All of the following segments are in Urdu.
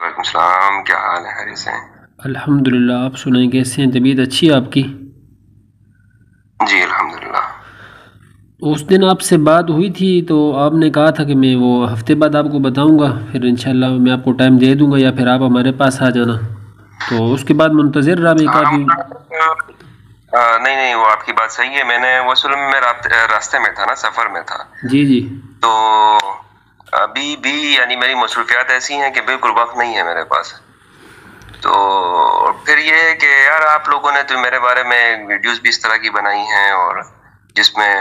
وعلیکم السلام، کیا حال ہے؟ خیریت سے ہیں؟ الحمدللہ، آپ سنائیں کیسے ہیں؟ طبیعت اچھی ہے آپ کی؟ جی الحمدللہ۔ اس دن آپ سے بات ہوئی تھی تو آپ نے کہا تھا کہ میں وہ ہفتے بعد آپ کو بتاؤں گا، پھر انشاءاللہ میں آپ کو ٹائم دے دوں گا یا پھر آپ ہمارے پاس آ جانا۔ تو اس کے بعد منتظر رہا میں کافی۔ نہیں نہیں، وہ آپ کی بات صحیح ہے۔ میں نے وہ اصل میں راستے میں تھا نا، سفر میں تھا، جی جی۔ تو ابھی بھی یعنی میری مصروفیات ایسی ہیں کہ بالکل وقت نہیں ہے میرے پاس۔ تو پھر یہ ہے کہ یار آپ لوگوں نے تو میرے بارے میں ویڈیوز بھی اس طرح کی بنائی ہیں، اور جس میں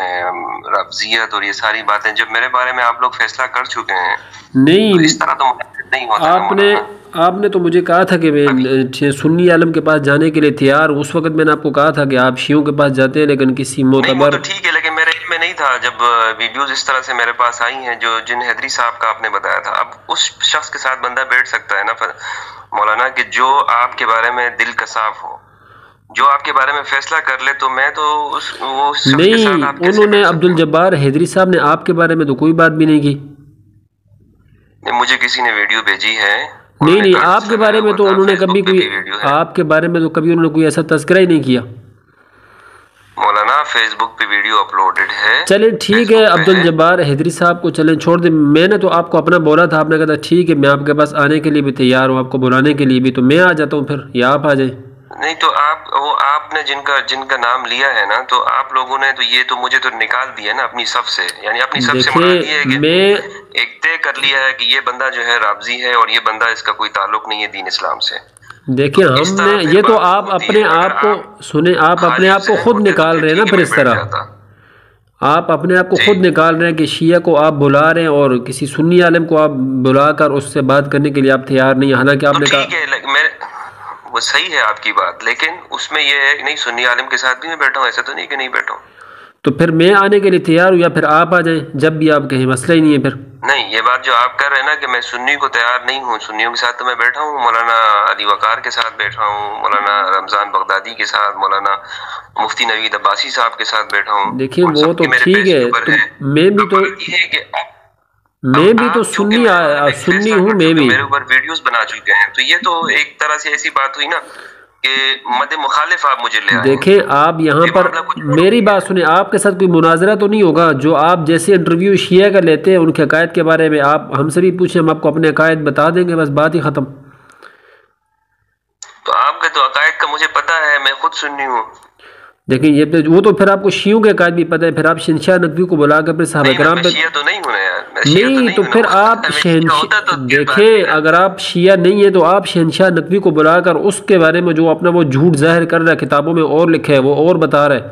رفضیت اور یہ ساری باتیں، جب میرے بارے میں آپ لوگ فیصلہ کر چکے ہیں نہیں، تو اس طرح تو نہیں ہوتا نا۔ آپ نے تو مجھے کہا تھا کہ میں سنی عالم کے پاس جانے کے لیے تیار ہوں۔ اس وقت میں نے آپ کو کہا تھا کہ آپ شیعوں کے پاس جاتے ہیں، لیکن کسی نہیں، وہ معتبر تو ٹھیک ہے، لیکن میرے علم میں نہیں تھا جب ویڈیوز اس طرح سے میرے پاس آئی ہیں جن حیدری صاحب کا آپ نے بتایا تھا۔ اب اس شخص کے ساتھ بندہ بیٹھ سکتا ہے نا مولانا، کہ جو آپ کے بارے میں دل کا صاف ہو، جو آپ کے بارے میں فیصلہ کر لے، تو میں تو وہ شخص کے ساتھ آپ نہیں، انہوں نے عبدالجبار حیدری صاحب نے آپ کے بارے میں تو کوئی بات بھی نہیں کی۔ مجھے کسی نے ویڈیو بھیجی ہے۔ نہیں، آپ کے بارے میں تو انہوں نے کبھی کوئی، آپ کے بارے میں تو کبھی انہوں نے کوئی ایسا تذکرہ ہی نہیں کیا مولانا۔ فیس بک پہ ویڈیو اپلوڈڈ ہے۔ چلیں ٹھیک ہے، عبدالجبار حیدری صاحب کو چلیں چھوڑ دیں۔ میں نے تو آپ کو اپنا بولا تھا، آپ نے کہا تھا ٹھیک ہے میں آپ کے پاس آنے کے لیے بھی تیار ہوں، آپ کو بلانے کے لیے بھی، تو میں آ جاتا ہوں پھر، یا آپ آ جائیں۔ نہیں تو آپ نے جن کا نام لیا ہے نا، تو آپ لوگوں نے تو یہ تو مجھے تو نکال دیا نا اپنی صف سے، یعنی اپنی صف سے مراد یہ ہے کہ میں ایک طے کر لیا ہے کہ یہ بندہ جو ہے رافضی ہے، اور یہ بندہ اس کا کوئی تعلق نہیں ہے دین اسلام سے۔ دیکھیں ہم نے یہ تو آپ اپنے آپ کو سنیں، آپ اپنے آپ کو خود نکال رہے ہیں نا پھر اس طرح، آپ اپنے آپ کو خود نکال رہے ہیں کہ شیعہ کو آپ بلا رہے ہیں اور کسی سنی عالم کو آپ بلا کر اس سے بات کرنے کے لیے آپ تیار نہیں، حالانکہ آپ نے کہا وہ صحیح ہے آپ کی بات، لیکن اس میں یہ ہے نہیں سنی عالم کے ساتھ بھی میں بیٹھا ہوں، ایسا تو نہیں کہ نہیں بیٹھا ہوں۔ تو پھر میں آنے کے لیے تیار ہوں، یا پھر آپ آ جائیں جب بھی آپ کہیں، مسئلہ ہی نہیں ہے پھر۔ نہیں، یہ بات جو آپ کر رہے ہیں نا کہ میں سنی کو تیار نہیں ہوں، سنیوں کے ساتھ تو میں بیٹھا ہوں، مولانا علی وقار کے ساتھ بیٹھا ہوں، مولانا رمضان بغدادی کے ساتھ، مولانا مفتی نوید عباسی صاحب کے ساتھ بیٹھا ہوں۔ دیکھیں وہ تو ٹھیک ہے، میں بھی تو سنی ہوں، میں بھی میرے اوپر ویڈیوز بنا چکے ہیں، تو یہ تو ایک طرح سے ایسی بات ہوئی نا کہ مد مخالف آپ مجھے لے آئے۔ دیکھیں آپ یہاں پر میری بات سنیں، آپ کے ساتھ کوئی مناظرہ تو نہیں ہوگا؟ جو آپ جیسے انٹرویو شیعہ کا لیتے ہیں ان کے عقائد کے بارے میں، آپ ہم سے بھی پوچھیں، ہم آپ کو اپنے عقائد بتا دیں گے، بس بات ہی ختم۔ تو آپ کے تو عقائد کا مجھے پتا ہے، میں خود سنی ہوں۔ دیکھیں یہ وہ تو پھر آپ کو شیعوں کے عقائد بھی پتہ ہے، پھر آپ شہنشاہ نقوی کو بلا کر پھر صحابہ کرام پہ، شیعہ تو نہیں ہوں یار، نہیں تو پھر آپ دیکھیں اگر آپ شیعہ نہیں ہیں تو آپ شہنشاہ نقوی کو بلا کر اس کے بارے میں جو اپنا وہ جھوٹ ظاہر کر رہا ہے، کتابوں میں اور لکھا ہے وہ اور بتا رہا ہے،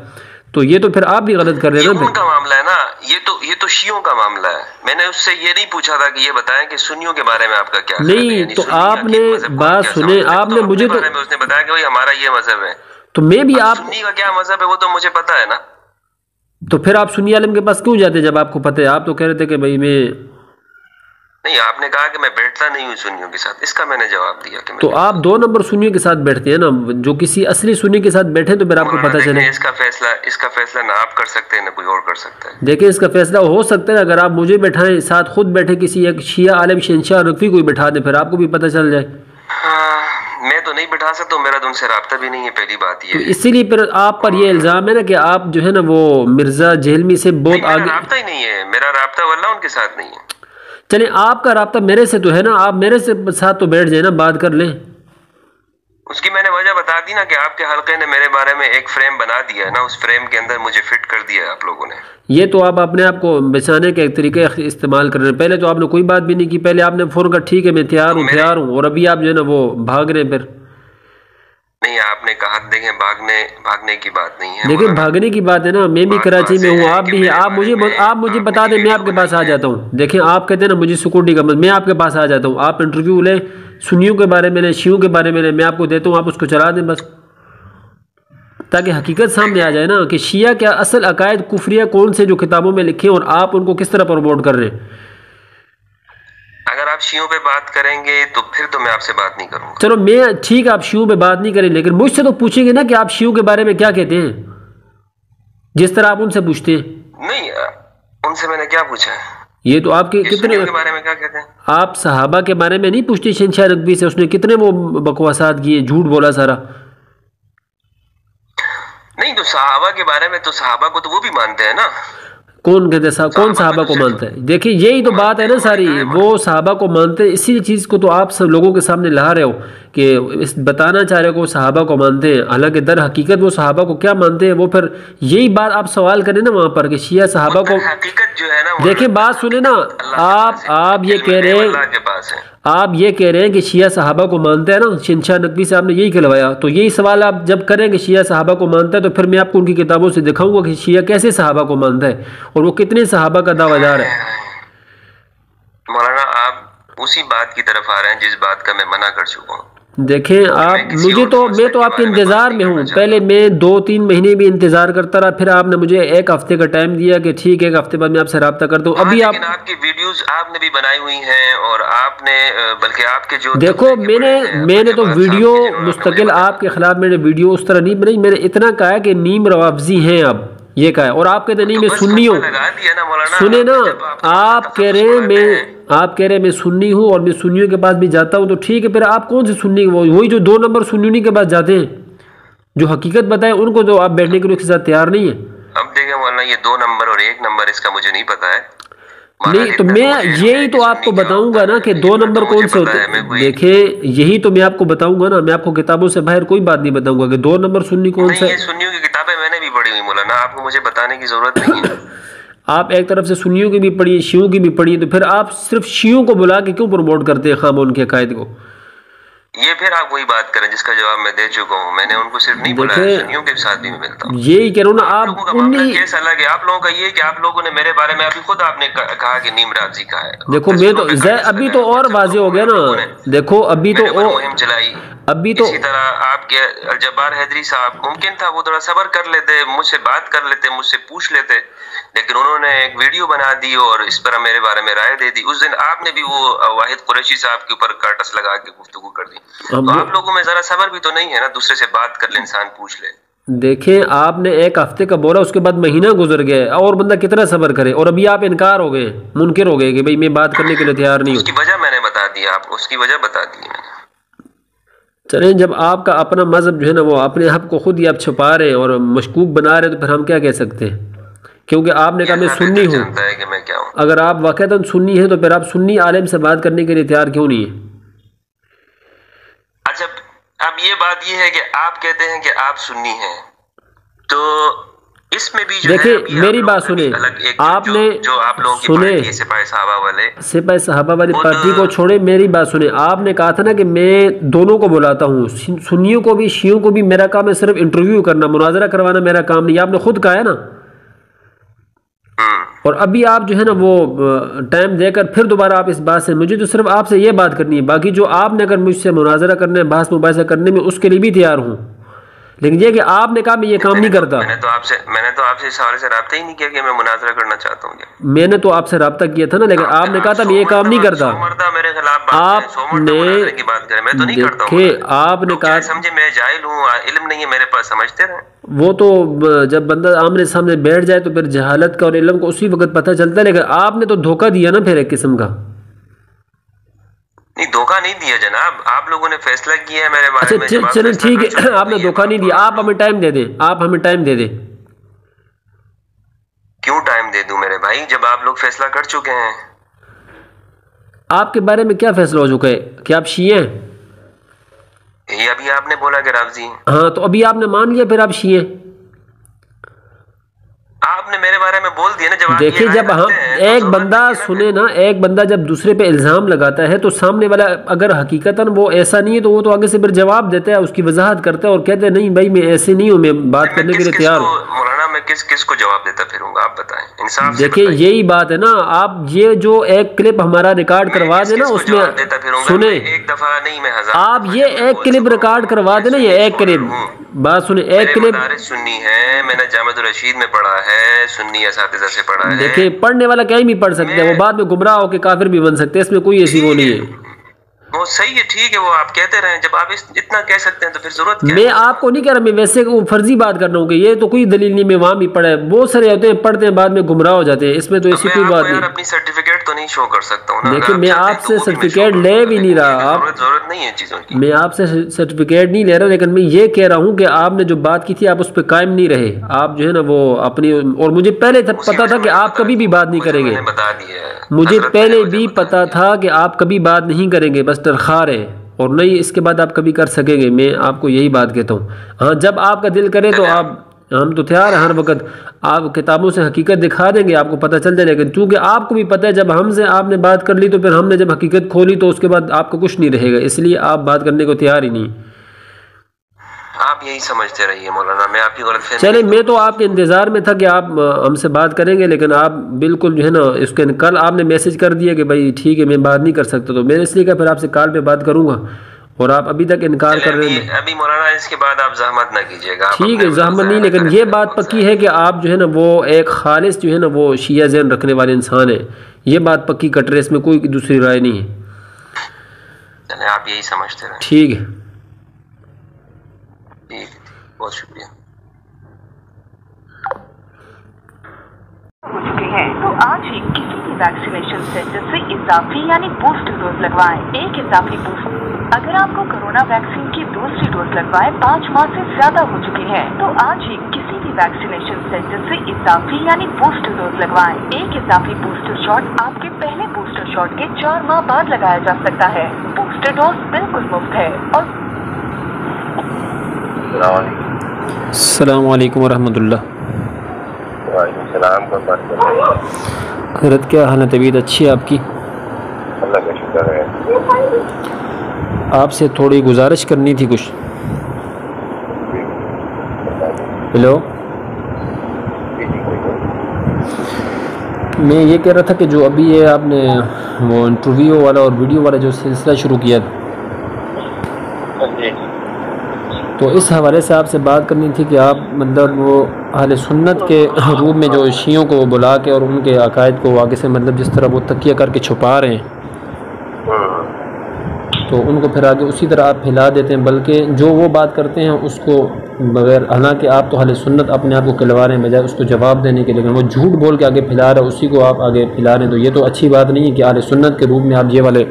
تو یہ تو پھر آپ بھی غلط کر رہے ہیں نا۔ یہ ان کا معاملہ ہے نا، یہ تو شیعوں کا معاملہ ہے۔ میں نے اس سے یہ نہیں پوچھا تھا کہ یہ بتائیں کہ سنیوں کے بارے میں آپ کا کیا خیال ہے۔ نہیں تو آپ نے بات سنیں، آپ نے مجھے تو اس نے بتایا کہ بھائی ہمارا یہ مذہب ہے، تو میں بھی آپ سنی کا کیا مذہب ہے وہ تو مجھے پتا ہے نا۔ تو پھر آپ سنی عالم کے پاس کیوں جاتے جب آپ کو پتہ ہے؟ آپ تو کہہ رہے تھے کہ بھائی میں نہیں، آپ نے کہا کہ میں بیٹھتا نہیں ہوں سنیوں کے ساتھ، اس کا میں نے جواب دیا کہ تو آپ 2 نمبر سنیوں کے ساتھ بیٹھتے ہیں نا، جو کسی اصلی سنی کے ساتھ بیٹھیں تو پھر آپ کو پتہ چلے۔ اس کا فیصلہ نہ آپ کر سکتے ہیں نہ کوئی اور کر سکتا ہے۔ دیکھیں اس کا فیصلہ ہو سکتا ہے اگر آپ مجھے بیٹھائیں ساتھ، خود بیٹھے کسی ایک شیعہ عالم شہنشاہ نقوی کو بٹھا دیں، پھر آپ کو بھی پتہ چل جائے۔ میں تو نہیں بٹھا سکتا ہوں، میرا تو ان سے رابطہ بھی نہیں ہے، پہلی بات یہ ہے۔ اسی لیے پھر آپ پر یہ الزام ہے نا کہ آپ جو ہے نا وہ مرزا جہلمی سے بہت آگے۔ رابطہ ہی نہیں ہے میرا، رابطہ واللہ ان کے ساتھ نہیں ہے۔ چلیں آپ کا رابطہ میرے سے تو ہے نا، آپ میرے سے ساتھ تو بیٹھ جائیں نا، بات کر لیں۔ اس کی میں نے وجہ بتا دی نا کہ آپ کے حلقے نے میرے بارے میں ایک فریم بنا دیا ہے نا، اس فریم کے اندر مجھے فٹ کر دیا ہے آپ لوگوں نے۔ یہ تو آپ اپنے آپ کو بچانے کے ایک طریقے استعمال کر رہے ہیں، پہلے تو آپ نے کوئی بات بھی نہیں کی، پہلے آپ نے فوراً کہا ٹھیک ہے میں تیار ہوں، اور ابھی آپ جو ہے نا وہ بھاگ رہے ہیں پھر۔ نہیں، آپ نے کہا دیکھیں بھاگنے کی بات نہیں ہے۔ دیکھیں بھاگنے کی بات ہے نا، میں بھی کراچی میں ہوں، آپ بھی ہیں، آپ مجھے بتا دیں، میں آپ کے پاس آ جاتا ہوں۔ دیکھیں آپ کہتے ہیں نا مجھے سیکورٹی کا میں آپ کے پاس آ جاتا ہوں، آپ انٹرویو لیں، سنیوں کے بارے میں لیں، شیعوں کے بارے میں لیں، میں آپ کو دیتا ہوں، آپ اس کو چلا دیں بس، تاکہ حقیقت سامنے آ جائے نا کہ شیعہ کیا اصل عقائد کفریہ کون سے جو کتابوں میں لکھے اور آپ ان کو کس طرح پروموٹ کر رہے ہیں۔ اگر آپ شیعوں پہ بات کریں گے تو پھر تو میں آپ سے بات نہیں کروں گا۔ چلو میں ٹھیک ہے آپ شیعوں پہ بات نہیں کریں، لیکن مجھ سے تو پوچھیں گے نا کہ آپ شیعوں کے بارے میں کیا کہتے ہیں، جس طرح آپ ان سے پوچھتے ہیں۔ نہیں، ان سے میں نے کیا پوچھا ہے؟ یہ تو آپ کے کتنے کے بارے میں کیا کہتے ہیں؟ آپ صحابہ کے بارے میں نہیں پوچھتے شہنشاہ نقوی سے؟ اس نے کتنے وہ بکواسات کیے، جھوٹ بولا سارا۔ نہیں تو صحابہ کے بارے میں تو صحابہ کو تو وہ بھی مانتے ہیں نا۔ کون کہتے ہیں کون صحابہ کو مانتا ہے؟ دیکھیے یہی تو بات ہے نا ساری، وہ صحابہ کو مانتے ہیں، اسی چیز کو تو آپ سب لوگوں کے سامنے لا رہے ہو کہ بتانا چاہ رہے ہو کہ وہ صحابہ کو مانتے ہیں، حالانکہ در حقیقت وہ صحابہ کو کیا مانتے ہیں؟ وہ پھر یہی بات آپ سوال کریں نا وہاں پر کہ شیعہ صحابہ کو، حقیقت جو ہے نا، دیکھیں بات سنیں نا، آپ یہ کہہ رہے ہیں، آپ یہ کہہ رہے ہیں کہ شیعہ صحابہ کو مانتے ہیں نا، شہنشاہ نقوی صاحب نے یہی کہلوایا، تو یہی سوال آپ جب کریں کہ شیعہ صحابہ کو مانتا ہے تو پھر میں آپ کو ان کی کتابوں سے دکھاؤں گا کہ شیعہ کیسے صحابہ کو مانتا ہے اور وہ کتنے صحابہ کا دعویٰ دار ہے۔ مولانا آپ اسی بات کی طرف آ رہے ہیں جس بات کا میں منع کر چکا ہوں۔ دیکھیں آپ میں تو آپ کے انتظار میں ہوں، پہلے میں 2-3 مہینے بھی انتظار کرتا رہا، پھر آپ نے مجھے 1 ہفتے کا ٹائم دیا کہ ٹھیک ہے 1 ہفتے بعد میں آپ سے رابطہ کرتا ہوں۔ ابھی لیکن آپ کی ویڈیوز آپ نے بھی بنائی ہوئی ہیں اور آپ نے بلکہ آپ کے جو دیکھو میں نے تو ویڈیو مستقل آپ کے خلاف میں نے ویڈیو اس طرح نہیں بنائی، میں نے اتنا کہا ہے کہ نیم روافضی ہیں اب، یہ کہا ہے، اور آپ کہتے ہیں نہیں میں سنی ہوں۔ سنیں نا، آپ کہہ رہے ہیں میں سنی ہوں اور میں سنیوں کے پاس بھی جاتا ہوں، تو ٹھیک ہے، پھر آپ کون سے سنی؟ وہی جو 2 نمبر سنیوں کے پاس جاتے ہیں جو حقیقت بتائے ان کو، تو آپ بیٹھنے کے لیے اس کے ساتھ تیار نہیں ہیں۔ اب دیکھیں مولانا، یہ 2 نمبر اور 1 نمبر اس کا مجھے نہیں پتا ہے، نہیں تو میں یہی تو آپ کو بتاؤں گا نا کہ 2 نمبر کون سے ہوتے ہیں۔ دیکھیں یہی تو میں آپ کو بتاؤں گا نا، میں آپ کو کتابوں سے باہر کوئی بات نہیں بتاؤں گا کہ 2 نمبر سنی کون سا ہے۔ یہ سنیوں کی کتابیں میں نے بھی پڑھی ہوئی مولانا، آپ کو مجھے بتانے کی ضرورت نہیں ہے۔ آپ ایک طرف سے سنیوں کی بھی پڑھی، شیعوں کی بھی پڑھی، تو پھر آپ صرف شیعوں کو بلا کے کیوں پروموٹ کرتے ہیں خام ان کے عقائد کو؟ یہ پھر آپ وہی بات کریں جس کا جواب میں دے چکا ہوں، میں نے ان کو صرف نہیں بولا، سنیوں کے ساتھ بھی میں ملتا ہوں۔ یہی کہہ رہا ہوں نا، آپ لوگوں کا معاملہ کیس الگ ہے، آپ لوگوں کا یہ کہ آپ لوگوں نے میرے بارے میں ابھی خود آپ نے کہا کہ نیم رافضی کا ہے۔ دیکھو میں تو ابھی تو اور واضح ہو گیا نا، دیکھو ابھی تو مہم چلائی، اسی طرح آپ کے الجبار حیدری صاحب، ممکن تھا وہ تھوڑا صبر کر لیتے، مجھ سے بات کر لیتے، مجھ سے پوچھ لیتے، لیکن انہوں نے ایک ویڈیو بنا دی اور اس پر میرے بارے میں رائے دے دی۔ اس دن آپ نے بھی وہ واحد قریشی صاحب کے اوپر کاٹس لگا کے گفتگو کر دی، تو آپ لوگوں میں ذرا صبر بھی تو نہیں ہے نا، دوسرے سے بات کر لے، انسان پوچھ لے۔ دیکھیں آپ نے 1 ہفتے کا بولا، اس کے بعد مہینہ گزر گیا، اور بندہ کتنا صبر کرے، اور ابھی آپ انکار ہو گئے، منکر ہو گئے کہ بھئی میں بات کرنے کے لیے تیار نہیں ہوں۔ اس کی وجہ میں نے بتا دی، آپ اس کی وجہ بتا دی میں نے۔ چلیں، جب آپ کا اپنا مذہب جو ہے نا وہ اپنے آپ کو خود ہی آپ چھپا رہے ہیں اور مشکوک بنا رہے ہیں، تو پھر ہم کیا کہہ سکتے ہیں؟ کیونکہ آپ نے کہا میں سنی ہوں، اگر آپ واقعتاً سنی ہیں تو پھر آپ سنی عالم سے بات کرنے کے لیے تیار کیوں نہیں ہیں؟ اچھا، اب یہ بات یہ ہے کہ آپ کہتے ہیں کہ آپ سنی ہیں، تو اس میں بھی دیکھیں میری بات سنیں، آپ نے سنیں سپاہی صحابہ والی پارٹی کو چھوڑے، میری بات سنیں، آپ نے کہا تھا نا کہ میں دونوں کو بلاتا ہوں، سنیوں کو بھی شیعوں کو بھی، میرا کام ہے صرف انٹرویو کرنا، مناظرہ کروانا میرا کام نہیں، آپ نے خود کہا ہے نا۔ اور ابھی آپ جو ہے نا وہ ٹائم دے کر پھر دوبارہ آپ اس بات سے، مجھے تو صرف آپ سے یہ بات کرنی ہے، باقی جو آپ نے اگر مجھ سے مناظرہ کرنے، بحث مباحثہ کرنے میں، اس کے لیے بھی تیار ہوں، لیکن یہ کہ آپ نے کہا میں یہ کام نہیں کرتا۔ میں نے تو آپ سے اس حوالے سے رابطہ ہی نہیں کیا کہ میں مناظرہ کرنا چاہتا ہوں۔ میں نے تو آپ سے رابطہ کیا تھا نا، لیکن آپ نے کہا تھا میں یہ کام نہیں کرتا۔ آپ نے دیکھے، آپ نے کہا سمجھے میں جاہل ہوں، علم نہیں ہے میرے پاس، سمجھتے رہے۔ وہ تو جب بندہ آمنے سامنے بیٹھ جائے تو پھر جہالت کا اور علم کو اسی وقت پتہ چلتا ہے، لیکن آپ نے تو دھوکہ دیا نا پھر ایک قسم کا۔ نہیں، دھوکہ نہیں دیا جناب، آپ لوگوں نے فیصلہ کیا ہے میرے بارے میں۔ اچھا چلیں ٹھیک ہے، آپ نے دھوکہ نہیں دیا، آپ ہمیں ٹائم دے دیں، آپ ہمیں ٹائم دے دیں۔ کیوں ٹائم دے دوں میرے بھائی، جب آپ لوگ فیصلہ کر چکے ہیں؟ آپ کے بارے میں کیا فیصلہ ہو چکا ہے کہ آپ شیعہ ہیں؟ یہ ابھی آپ نے بولا کہ رافضی ہیں۔ ہاں تو ابھی آپ نے مان لیا پھر آپ شیعہ ہیں؟ آپ نے میرے بارے میں بول دیا نا، جب دیکھیں جب ہم ایک بندہ سنے نا، ایک بندہ جب دوسرے پہ الزام لگاتا ہے تو سامنے والا اگر حقیقتاً وہ ایسا نہیں ہے تو وہ تو آگے سے پھر جواب دیتا ہے، اس کی وضاحت کرتا ہے اور کہتے ہیں نہیں بھائی میں ایسے نہیں ہوں، میں بات کرنے کے لیے تیار ہوں۔ مولانا میں کس کو جواب دیتا پھروں گا، آپ بتائیں انصاف سے۔ دیکھیں یہی بات ہے نا، آپ یہ جو ایک کلپ ہمارا ریکارڈ کروا دیں نا، اس میں سنیں، ایک دفعہ نہیں میں ہزار، آپ یہ ایک کلپ ریکارڈ کروا دیں نا، یہ ایک کلپ، بات سنیں، ایک کلپ سنی ہے، میں نے جامعہ الرشید میں پڑھا ہے، سنی اساتذہ سے پڑھا ہے۔ دیکھیں پڑھنے والا کہیں بھی پڑھ سکتا ہے، وہ بعد میں گمراہ ہو کے کافر بھی بن سکتے ہیں، اس میں کوئی ایسی وہ نہیں ہے۔ وہ صحیح ہے، ٹھیک ہے، وہ آپ کہتے رہیں، جب آپ اتنا کہہ سکتے ہیں تو پھر ضرورت کیا ہے؟ میں آپ کو نہیں کہہ رہا، میں ویسے فرضی بات کر رہا ہوں کہ یہ تو کوئی دلیل نہیں، میں وہاں بھی پڑھا ہے، بہت سارے ہوتے ہیں پڑھتے ہیں بعد میں گمراہ ہو جاتے ہیں، اس میں تو ایسی کوئی بات نہیں۔ میں اپنی سرٹیفکیٹ تو نہیں شو کر سکتا ہوں نا، دیکھیں میں آپ سے سرٹیفکیٹ لے بھی نہیں رہا، ضرورت نہیں ہے چیزوں کی، میں آپ سے سرٹیفکیٹ نہیں لے رہا، لیکن میں یہ کہہ رہا ہوں کہ آپ نے جو بات کی تھی آپ اس پہ قائم نہیں رہے، آپ جو ہے نا وہ اپنی، اور مجھے پہلے پتا تھا کہ آپ کبھی بھی بات نہیں کریں گے، مجھے پہلے بھی پتا تھا کہ آپ کبھی بات نہیں کریں گے، بس ترخار ہے، اور نہیں اس کے بعد آپ کبھی کر سکیں گے، میں آپ کو یہی بات کہتا ہوں۔ ہاں جب آپ کا دل کرے تو آپ، ہم تو تیار ہیں ہر وقت، آپ کتابوں سے حقیقت دکھا دیں گے، آپ کو پتہ چل جائے، لیکن چونکہ آپ کو بھی پتہ ہے جب ہم سے آپ نے بات کر لی تو پھر ہم نے جب حقیقت کھولی تو اس کے بعد آپ کو کچھ نہیں رہے گا، اس لیے آپ بات کرنے کو تیار ہی نہیں۔ آپ یہی سمجھتے رہیے مولانا، میں آپ کی غلط فہمی۔ چلے میں تو آپ کے انتظار میں تھا کہ آپ ہم سے بات کریں گے، لیکن آپ بالکل جو ہے نا اس کے کل آپ نے میسج کر دیا کہ بھائی ٹھیک ہے میں بات نہیں کر سکتا، تو میں نے اس لیے کہا پھر آپ سے کال پہ بات کروں گا، اور آپ ابھی تک انکار کر رہے ہیں۔ ابھی مولانا اس کے بعد آپ زحمت نہ کیجیے گا، ٹھیک ہے زحمت نہیں، لیکن یہ بات پکی ہے کہ آپ جو ہے نا وہ ایک خالص جو ہے نا وہ شیعہ ذہن رکھنے والے انسان ہیں، یہ بات پکی کٹ رہے، اس میں کوئی دوسری رائے نہیں ہے۔ چلیں آپ یہی سمجھتے رہیں۔ ٹھیک ہے، ٹھیک ہے، بہت شکریہ۔ تو آج ہی کسی بھی ویکسینیشن سینٹر سے اضافی یعنی بوسٹر ڈوز لگوائیں، ایک اضافی بوسٹر۔ اگر آپ کو کورونا ویکسین کی دوسری ڈوز لگوائے 5 ماہ سے زیادہ ہو چکی ہے تو آج ہی کسی بھی ویکسینیشن سینٹر سے اضافی یعنی بوسٹر ڈوز لگوائیں، ایک اضافی بوسٹر شاٹ آپ کے پہلے بوسٹر شاٹ کے 4 ماہ بعد لگایا جا سکتا ہے۔ بوسٹر ڈوز بالکل مفت ہے۔ اور السلام علیکم ورحمۃ اللہ۔ وعلیکم السلام۔ حضرت کیا حال ہے، طبیعت اچھی ہے آپ کی؟ اللہ کا شکر ہے۔ آپ سے تھوڑی گزارش کرنی تھی کچھ۔ ہیلو، میں یہ کہہ رہا تھا کہ جو ابھی یہ آپ نے وہ انٹرویو والا اور ویڈیو والا جو سلسلہ شروع کیا تھا، تو اس حوالے سے آپ سے بات کرنی تھی کہ آپ مطلب وہ اہل سنت کے روپ میں جو شیعوں کو بلا کے اور ان کے عقائد کو آگے سے مطلب جس طرح وہ تکیہ کر کے چھپا رہے ہیں تو ان کو پھر آگے اسی طرح آپ پھیلا دیتے ہیں، بلکہ جو وہ بات کرتے ہیں اس کو بغیر، حالانکہ آپ تو اہل سنت اپنے آپ کو کھلوا رہے ہیں بجائے اس کو جواب دینے کے، لیکن وہ جھوٹ بول کے آگے پھیلا رہے ہیں، اسی کو آپ آگے پھیلا رہے ہیں، تو یہ تو اچھی بات نہیں ہے کہ اہل سنت کے روپ میں آپ یہ والے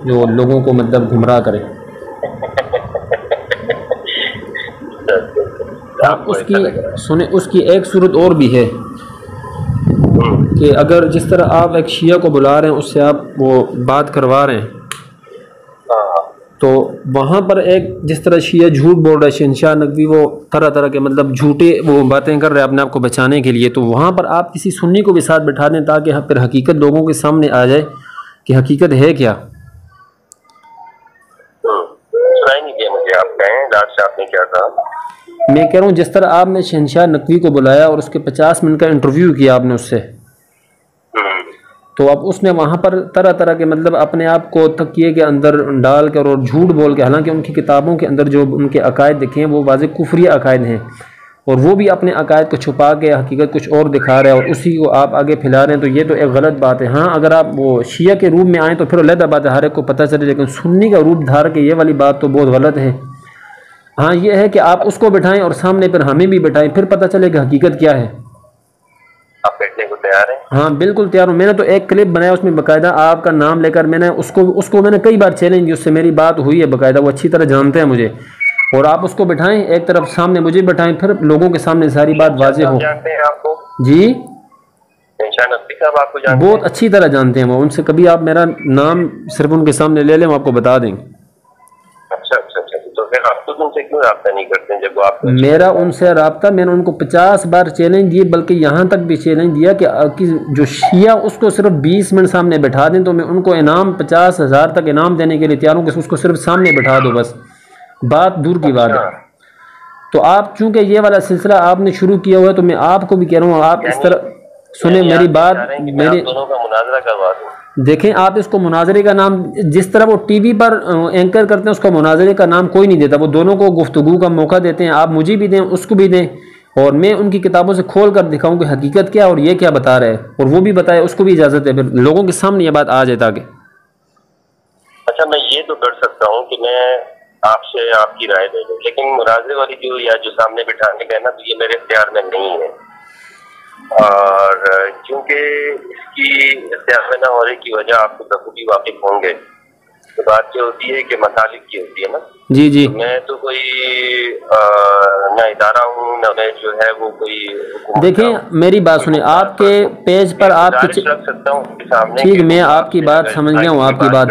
جو لوگوں کو مطلب گمراہ کریں۔ اس کی سنیں، اس کی ایک صورت اور بھی ہے کہ اگر جس طرح آپ ایک شیعہ کو بلا رہے ہیں اس سے آپ وہ بات کروا رہے ہیں تو وہاں پر ایک جس طرح شیعہ جھوٹ بول رہا ہے، شہنشاہ نقوی وہ طرح طرح کے مطلب جھوٹے وہ باتیں کر رہے ہیں اپنے آپ کو بچانے کے لیے، تو وہاں پر آپ کسی سنی کو بھی ساتھ بٹھا دیں تاکہ پھر حقیقت لوگوں کے سامنے آ جائے کہ حقیقت ہے کیا۔ سنائی نہیں دیا مجھے، آپ کہیں ڈاکٹر صاحب نے کیا کہا؟ میں کہہ رہا ہوں جس طرح آپ نے شہنشاہ نقوی کو بلایا اور اس کے 50 منٹ کا انٹرویو کیا آپ نے اس سے، تو اب اس نے وہاں پر طرح طرح کے مطلب اپنے آپ کو تکیے کے اندر ڈال کر اور جھوٹ بول کے، حالانکہ ان کی کتابوں کے اندر جو ان کے عقائد لکھے ہیں وہ واضح کفری عقائد ہیں، اور وہ بھی اپنے عقائد کو چھپا کے حقیقت کچھ اور دکھا رہے ہیں اور اسی کو آپ آگے پھیلا رہے ہیں، تو یہ تو ایک غلط بات ہے۔ ہاں اگر آپ وہ شیعہ کے روپ میں آئیں تو پھر علیحدہ بات ہے، ہر ایک کو پتہ چلے، لیکن سنی کا روپ دھار کے یہ والی بات تو بہت غلط ہے۔ ہاں یہ ہے کہ آپ اس کو بٹھائیں اور سامنے پھر ہمیں بھی بٹھائیں، پھر پتہ چلے کہ حقیقت کیا ہے۔ آپ بیٹھنے کو تیار ہیں؟ ہاں بالکل تیار ہوں، میں نے تو ایک کلپ بنایا اس میں باقاعدہ آپ کا نام لے کر میں نے اس کو میں نے کئی بار چیلنج دی، اس سے میری بات ہوئی ہے باقاعدہ، وہ اچھی طرح جانتے ہیں مجھے، اور آپ اس کو بٹھائیں ایک طرف سامنے مجھے بٹھائیں، پھر لوگوں کے سامنے ساری بات واضح ہو۔ جانتے ہیں آپ کو؟ جی شہنشاہ نقوی صاحب آپ کو جانتے ہیں؟ بہت اچھی طرح جانتے ہیں وہ، ان سے کبھی آپ میرا نام صرف ان کے سامنے لے لیں وہ آپ کو بتا دیں گے۔ اچھا، تو پھر آپ خود ان سے کیوں رابطہ نہیں کرتے جب وہ آپ کو؟ میرا ان سے رابطہ، میں نے ان کو 50 بار چیلنج دیے، بلکہ یہاں تک بھی چیلنج دیا کہ جو شیعہ اس کو صرف 20 منٹ سامنے بٹھا دیں تو میں ان کو انعام 50,000 تک انعام دینے کے لیے تیار ہوں کہ اس کو صرف سامنے بٹھا دو، بس بات دور کی بات ہے۔ تو آپ چونکہ یہ والا سلسلہ آپ نے شروع کیا ہوا ہے تو میں آپ کو بھی کہہ رہا ہوں آپ اس طرح سنیں میری بات، میری دونوں کا مناظرہ کروا دوں۔ دیکھیں آپ اس کو مناظرے کا نام، جس طرح وہ ٹی وی پر اینکر کرتے ہیں اس کو مناظرے کا نام کوئی نہیں دیتا، وہ دونوں کو گفتگو کا موقع دیتے ہیں، آپ مجھے بھی دیں اس کو بھی دیں، اور میں ان کی کتابوں سے کھول کر دکھاؤں کہ حقیقت کیا اور یہ کیا بتا رہے ہیں، اور وہ بھی بتائے، اس کو بھی اجازت ہے، پھر لوگوں کے سامنے یہ بات آ جائے تاکہ۔ اچھا اچھا میں یہ تو کر سکتا ہوں کہ میں آپ سے آپ کی رائے لے لوں، لیکن مناظرے والی جو سامنے بٹھانے کا ہے نا، تو یہ میرے اختیار میں نہیں ہے، اور کیونکہ اس کی اختیار میں نہ ہونے کی وجہ آپ کو بخوبی واقف ہوں گے، تو بات یہ ہوتی ہے کہ مطالب کی ہوتی ہے نا. جی جی. میں تو کوئی نہ ادارہ ہوں، نہ میں جو ہے وہ کوئی. دیکھیں میری بات سنیں، آپ کے پیج پر آپ رکھ سکتا ہوں سامنے. ٹھیک، میں آپ کی بات سمجھ گیا ہوں، آپ کی بات.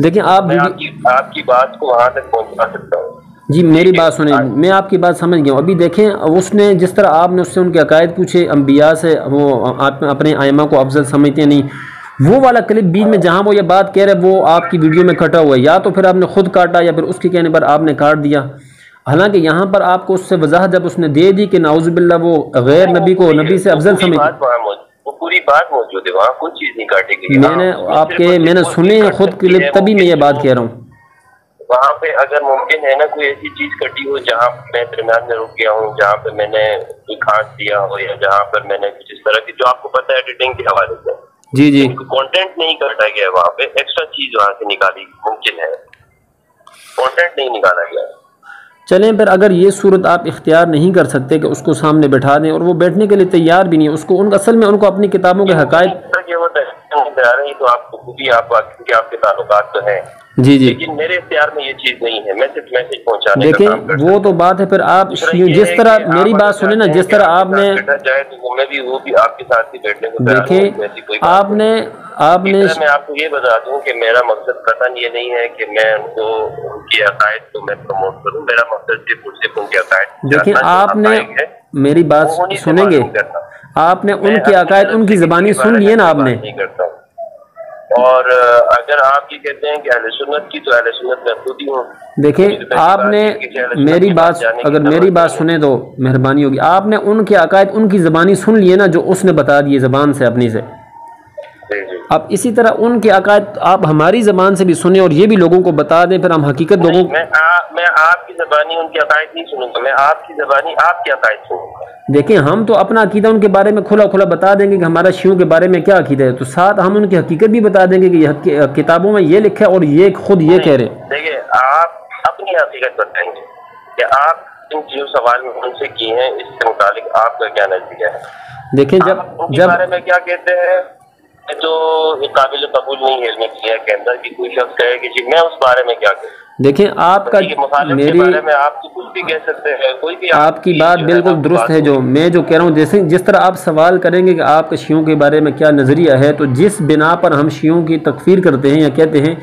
دیکھیں آپ کی بات کو وہاں تک پہنچا سکتا ہوں. جی میری بات سنیں، میں آپ کی بات سمجھ گیا ہوں. ابھی دیکھیں اس نے جس طرح آپ نے اس سے ان کے عقائد پوچھے انبیاء سے، وہ اپنے ائمہ کو افضل سمجھتے نہیں، وہ والا کلپ بیچ میں جہاں وہ یہ بات کہہ رہے وہ آپ کی ویڈیو میں کٹا ہوا ہے، یا تو پھر آپ نے خود کاٹا یا پھر اس کے کہنے پر آپ نے کاٹ دیا. حالانکہ یہاں پر آپ کو اس سے وضاحت جب اس نے دے دی کہ نعوذ باللہ وہ غیر نبی کو نبی سے افضل سمجھتے، وہ پوری بات موجود ہے وہاں، کوئی چیز نہیں کاٹے گی. میں نے سنے خود کلپ، تبھی میں یہ بات کہہ رہا ہوں. وہاں پہ اگر ممکن ہے نا کوئی ایسی چیز کٹی ہو جہاں میں درمیان میں رک گیا ہوں، جہاں پہ میں نے کوئی کھانس دیا ہو، یا جہاں پر میں نے کچھ اس طرح کی جو آپ کو پتہ ہے ایڈیٹنگ کے حوالے سے جی جی کانٹینٹ نہیں کاٹا گیا، وہاں پہ ایکسٹرا چیز وہاں سے نکالی ممکن ہے، کانٹینٹ نہیں نکالا گیا. چلیں پھر اگر یہ صورت آپ اختیار نہیں کر سکتے کہ اس کو سامنے بیٹھا دیں، اور وہ بیٹھنے کے لیے تیار بھی نہیں ہے، اس کو اصل میں ان کو اپنی کتابوں کے حقائق تو آپ کو خود ہی آپ کے تعلقات تو ہیں. جی جی. لیکن میرے اختیار میں یہ چیز نہیں ہے، میں صرف میسج پہنچانے کا کام دیکھیں وہ تو بات ہے، پھر آپ جس طرح میری بات سنیں نا، جس طرح آپ نے جائے تو میں بھی وہ بھی آپ کے ساتھ ہی بیٹھنے کو دیکھیں آپ نے میں آپ کو یہ بتا دوں کہ میرا مقصد قطعاً یہ نہیں ہے کہ میں ان کو ان کے عقائد کو میں پروموٹ کروں. میرا مقصد صرف ان کے عقائد. دیکھیں آپ نے میری بات سنیں گے، آپ نے ان کے عقائد ان کی زبانی سن لیے نا آپ نے. اور اگر آپ یہ کہتے ہیں کہ اہل سنت کی، تو اہل سنت میں خود ہی ہوں. دیکھیں آپ نے میری بات اگر میری بات سنیں تو مہربانی ہوگی. آپ نے ان کے عقائد ان کی زبانی سن لیے نا، جو اس نے بتا دیے زبان سے اپنی سے. اب اسی طرح ان کے عقائد آپ ہماری زبان سے بھی سنیں اور یہ بھی لوگوں کو بتا دیں، پھر ہم حقیقت لوگوں میں آپ کی زبانی ان کے عقائد نہیں سنوں گا، میں آپ کی زبانی آپ کے عقائد سنوں گا. دیکھیں ہم تو اپنا عقیدہ ان کے بارے میں کھلا کھلا بتا دیں گے کہ ہمارا شیعوں کے بارے میں کیا عقیدہ ہے، تو ساتھ ہم ان کی حقیقت بھی بتا دیں گے کہ یہ کتابوں میں یہ لکھا ہے اور یہ خود یہ کہہ رہے ہیں. دیکھیں آپ اپنی حقیقت بتائیں گے کہ آپ جو سوال میں ان سے کیے ہیں اس سے متعلق آپ کا کیا نظریہ ہے. دیکھیں جب بارے میں کیا کہتے ہیں تو یہ قابل قبول نہیں ہے علم کیا کے اندر کہ کوئی شخص کہے کہ جی میں اس بارے میں کیا کہوں. دیکھیں آپ کا میری آپ کو کچھ بھی کہہ سکتے ہیں، کوئی بھی آپ کی بات بالکل درست ہے. جو میں جو کہہ رہا ہوں، جس طرح آپ سوال کریں گے کہ آپ کے شیعوں کے بارے میں کیا نظریہ ہے، تو جس بنا پر ہم شیعوں کی تکفیر کرتے ہیں یا کہتے ہیں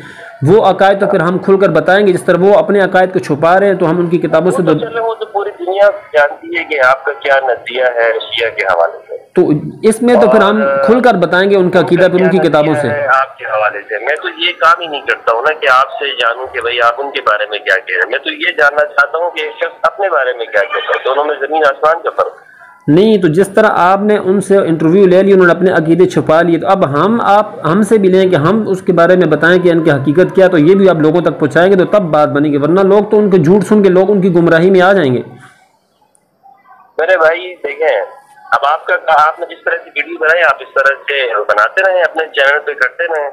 وہ عقائد تو پھر ہم کھل کر بتائیں گے. جس طرح وہ اپنے عقائد کو چھپا رہے ہیں تو ہم ان کی کتابوں سے وہ تو پوری دنیا جانتی ہے کہ آپ کا کیا نظریہ ہے شیعہ کے حوالے سے، تو اس میں تو پھر ہم کھل کر بتائیں گے ان کا عقیدہ پھر ان کی کتابوں سے آپ کے حوالے سے. میں تو یہ کام ہی نہیں کرتا ہوں نا کہ آپ سے جانوں کہ بھائی آپ ان کے بارے میں کیا کہہ رہے ہیں. میں تو یہ جاننا چاہتا ہوں کہ ایک شخص اپنے بارے میں کیا کہتا ہے. دونوں میں زمین آسمان کا فرق نہیں. تو جس طرح آپ نے ان سے انٹرویو لے لی، انہوں نے اپنے عقیدے چھپا لیے، تو اب ہم سے بھی لیں کہ ہم اس کے بارے میں بتائیں کہ ان کی حقیقت کیا، تو یہ بھی آپ لوگوں تک پہنچائیں گے تو تب بات بنے گی، ورنہ لوگ تو ان کے جھوٹ سن کے لوگ ان کی گمراہی میں آ جائیں گے. میرے بھائی دیکھیں، اب آپ نے جس طرح سے ویڈیو بنائی آپ اس طرح سے بناتے رہیں، اپنے چینل پہ کرتے رہیں.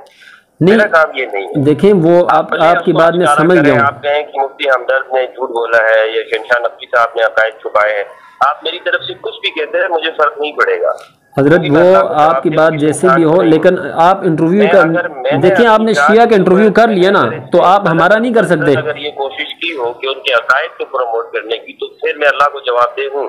میرا کام یہ نہیں ہے. دیکھیں وہ آپ کی بات میں سمجھ گیا ہوں. آپ کہیں کہ مفتی ہمدرد نے جھوٹ بولا ہے یا شہنشاہ نقوی صاحب نے عقائد چھپائے ہیں، آپ میری طرف سے کچھ بھی کہتے ہیں مجھے فرق نہیں پڑے گا حضرت. وہ آپ کی بات جیسے بھی ہو، لیکن آپ انٹرویو کا دیکھیں، آپ نے شیعہ کا انٹرویو کر لیا نا، تو آپ ہمارا نہیں کر سکتے. اگر یہ کوشش کی ہو کہ ان کے عقائد کو پروموٹ کرنے کی، تو پھر میں اللہ کو جواب دے ہوں.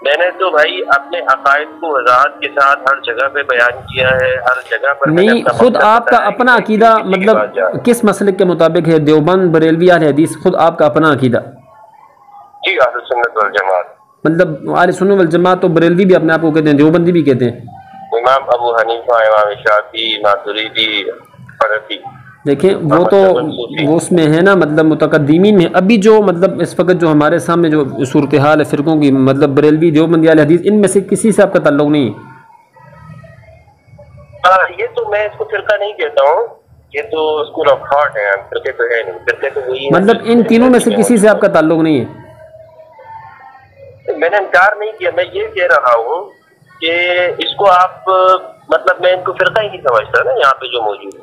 میں نے تو بھائی اپنے عقائد کو وضاحت کے ساتھ ہر جگہ پہ بیان کیا ہے، ہر جگہ پر نہیں. خود آپ کا اپنا عقیدہ مطلب کس مسلک کے مطابق ہے؟ دیوبند، بریلوی، اہل حدیث، خود آپ کا اپنا عقیدہ؟ جی اہل سنت والجماعت. مطلب اہل سنت والجماعت تو بریلوی بھی اپنے آپ کو کہتے ہیں، دیوبندی بھی کہتے ہیں. امام ابو حنیفہ، امام شافعی، ماتریدی، حنفی. دیکھیں وہ تو وہ اس میں ہے نا، مطلب متقدمین میں. ابھی جو مطلب اس وقت جو ہمارے سامنے جو صورتحال ہے فرقوں کی، مطلب بریلوی، دیوبندی، اہل حدیث، ان میں سے کسی سے آپ کا تعلق نہیں ہے؟ یہ تو میں اس کو فرقہ نہیں کہتا ہوں، یہ تو اسکول آف تھاٹ ہے، فرقے تو ہے نہیں. فرقے تو وہی ہے. مطلب ان تینوں میں سے کسی سے آپ کا تعلق نہیں ہے؟ میں نے انکار نہیں کیا، میں یہ کہہ رہا ہوں کہ اس کو آپ مطلب میں ان کو فرقہ ہی نہیں سمجھتا نا یہاں پہ جو موجود ہے.